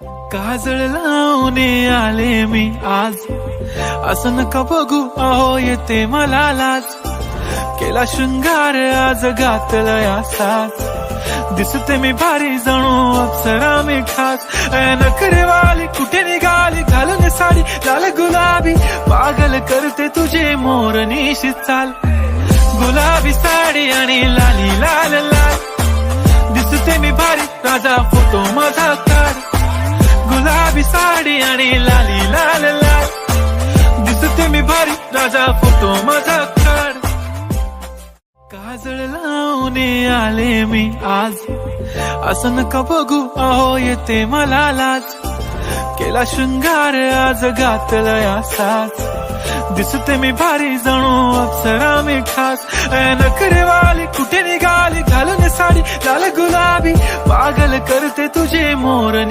काजळ लावून आले मी आज, असं नका बघू अहो येते मला लाज. केला शृंगार आज घातलाय असाच, दिसते मी भारी जणू अप्सरा मी खास. नखरेवाली कुठे निघाली घालून साडी लाल गुलाबी, पागल करते तुझे मोरनीशी चाल. गुलाबी साडी आणि लाली लाल लाल, दिसते मी भारी राजा फोटो माझा काढ. गुलाबी साडी आणि लाली लाल लाल, दिसते मी भारी राजा फोटो माझा काढ. काजळ लावून आले मी आज, असं नका बघू अहो येते मला लाज. केला शृंगार आज घातलाय असाच, दिसते मी भारी जणू अप्सरा मी खास. नखरेवाली कुठे निघाली घालून साडी लाल गुलाबी, पागल करते तुझे मोरनी